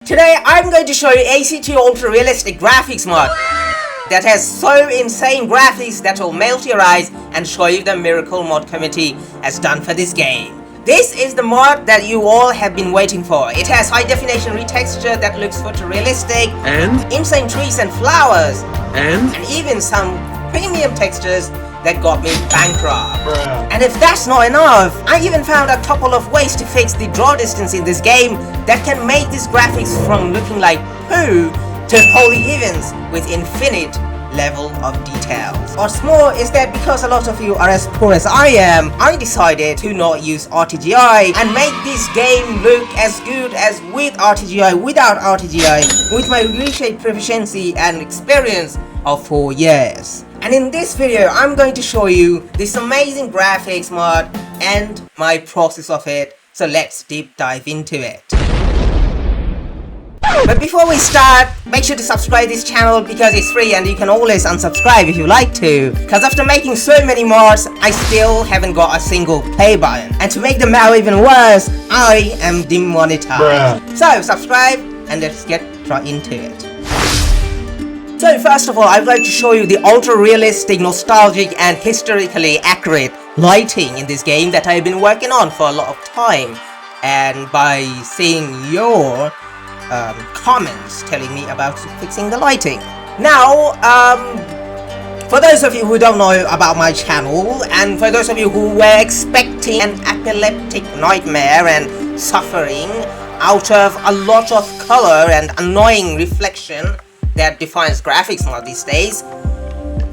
Today I'm going to show you AC2 ultra realistic graphics mod that has so insane graphics that will melt your eyes and show you the miracle mod committee has done for this game. This is the mod that you all have been waiting for. It has high definition retexture that looks photorealistic, and insane trees and flowers, and even some premium textures that got me bankrupt. Bruh. And if that's not enough, I even found a couple of ways to fix the draw distance in this game that can make these graphics from looking like poo to holy heavens with infinite level of details. What's more is that because a lot of you are as poor as I am, I decided to not use RTGI and make this game look as good as with RTGI, without RTGI, with my reshade proficiency and experience of 4 years. And in this video, I'm going to show you this amazing graphics mod and my process of it. So let's deep dive into it. But before we start, make sure to subscribe this channel because it's free and you can always unsubscribe if you like to. Because after making so many mods, I still haven't got a single play button. And to make the matter even worse, I am demonetized. Bruh. So subscribe and let's get right into it. So first of all, I'd like to show you the ultra-realistic, nostalgic and historically accurate lighting in this game that I've been working on for a lot of time. And by seeing your comments telling me about fixing the lighting. Now, for those of you who don't know about my channel, and for those of you who were expecting an epileptic nightmare and suffering out of a lot of color and annoying reflection that defines graphics mod these days.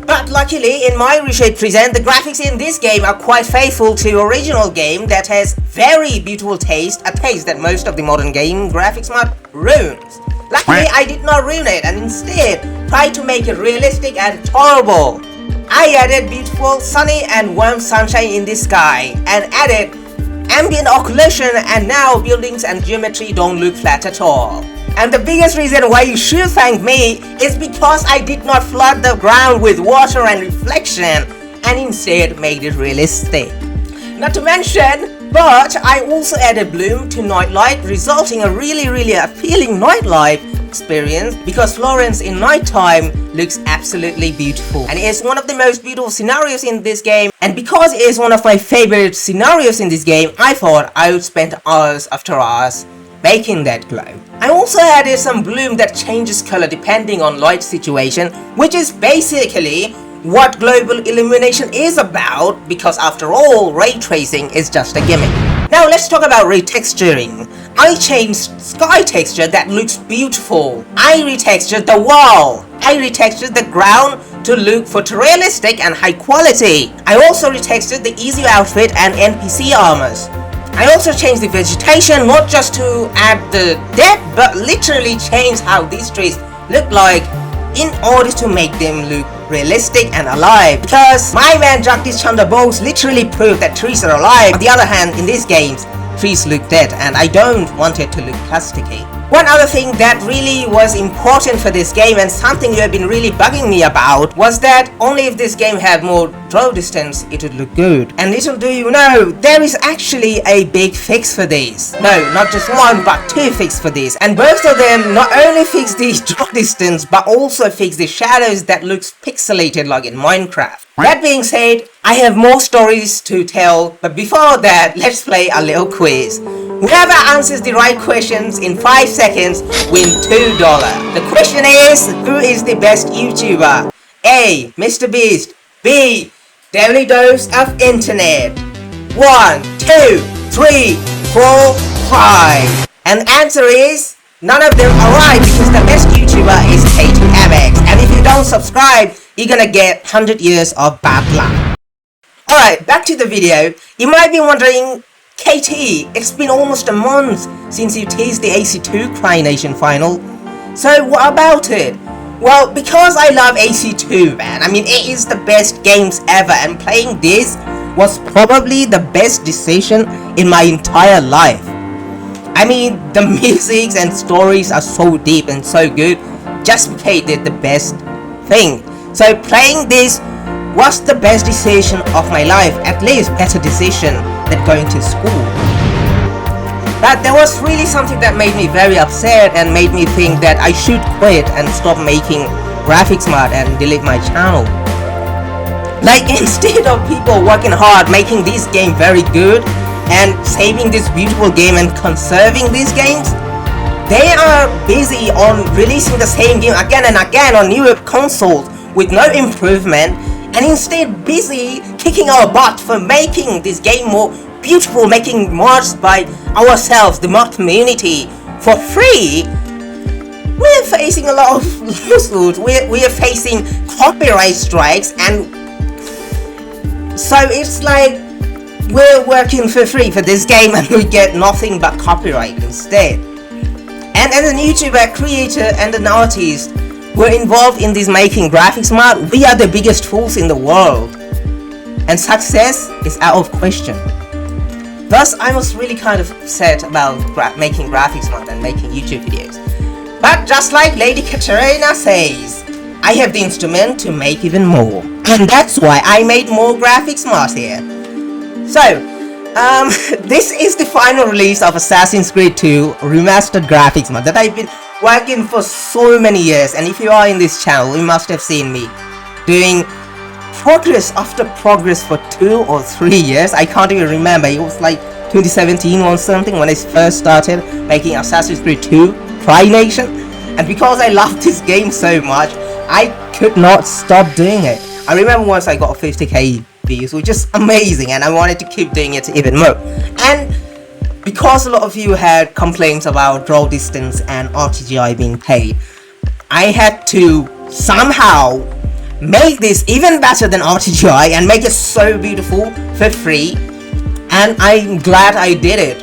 But luckily, in my reshade present, the graphics in this game are quite faithful to original game that has very beautiful taste, a taste that most of the modern game graphics mod ruins. Luckily, I did not ruin it and instead tried to make it realistic and tolerable. I added beautiful sunny and warm sunshine in the sky and added ambient occlusion, and now buildings and geometry don't look flat at all. And the biggest reason why you should thank me is because I did not flood the ground with water and reflection and instead made it realistic. Not to mention, but I also added bloom to nightlight, resulting in a really appealing nightlife experience because Florance in nighttime looks absolutely beautiful. And it is one of the most beautiful scenarios in this game, and because it is one of my favorite scenarios in this game, I thought I would spend hours after hours making that glow. I also added some bloom that changes color depending on light situation, which is basically what global illumination is about, because after all, ray tracing is just a gimmick. Now let's talk about retexturing. I changed sky texture that looks beautiful. I retextured the wall. I retextured the ground to look photorealistic and high quality. I also retextured the easy outfit and NPC armors. I also changed the vegetation, not just to add the depth, but literally change how these trees look like in order to make them look realistic and alive. Because my man Jagdish Chandra Bose literally proved that trees are alive. On the other hand, in these games, trees look dead and I don't want it to look plasticky. One other thing that really was important for this game and something you have been really bugging me about was that only if this game had more draw distance it would look good. And little do you know, there is actually a big fix for this. No, not just one but two fixes for this. And both of them not only fix the draw distance but also fix the shadows that looks pixelated like in Minecraft. That being said, I have more stories to tell, but before that, let's play a little quiz. Whoever answers the right questions in 5 seconds win $2. The question is, who is the best YouTuber? A. Mr. Beast. B. Daily Dose of Internet. 1, 2, 3, 4, 5. And answer is, none of them are right because the best YouTuber is KTMX. And if you don't subscribe, you're gonna get 100 years of bad luck. Alright, back to the video. You might be wondering, KT, it's been almost a month since you teased the AC2 CryNation Final. So what about it? Well, because I love AC2, man. I mean, it is the best games ever, and playing this was probably the best decision in my entire life. I mean, the music and stories are so deep and so good. Jasper Kyd did the best thing. So playing this was the best decision of my life, at least better decision than going to school. But there was really something that made me very upset and made me think that I should quit and stop making graphics mod and delete my channel. Like, instead of people working hard making this game very good and saving this beautiful game and conserving these games, they are busy on releasing the same game again and again on newer consoles with no improvement, and instead busy kicking our butt for making this game more beautiful, making mods by ourselves, the mod community, for free. We're facing a lot of lawsuits, we are facing copyright strikes, and so it's like we're working for free for this game and we get nothing but copyright instead. And as a YouTuber, creator and an artist who are involved in this making graphics mod, we are the biggest fools in the world, and success is out of question. Thus, I was really kind of upset about making graphics mod and making YouTube videos. But just like Lady Katarina says, I have the instrument to make even more, and that's why I made more graphics mods here. So, this is the final release of Assassin's Creed 2 Remastered graphics mod that I've been working for so many years, and if you are in this channel, you must have seen me doing progress after progress for 2 or 3 years. I can't even remember. It was like 2017 or something when I first started making Assassin's Creed 2 CryNation, and because I love this game so much, I could not stop doing it. I remember once I got 50k views, which is amazing, and I wanted to keep doing it even more. And because a lot of you had complaints about draw distance and RTGI being paid, I had to somehow make this even better than RTGI and make it so beautiful for free, and I'm glad I did it.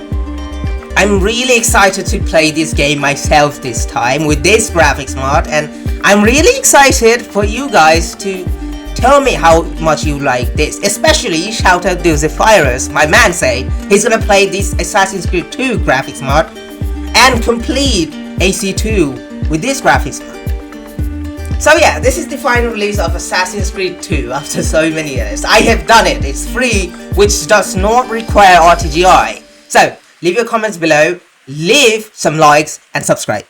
I'm really excited to play this game myself this time with this graphics mod, and I'm really excited for you guys to tell me how much you like this. Especially shout out to Zephyrus, my man said he's gonna play this Assassin's Creed 2 graphics mod and complete AC2 with this graphics mod. So yeah, this is the final release of Assassin's Creed 2 after so many years. I have done it, it's free, which does not require RTGI. So, leave your comments below, leave some likes and subscribe.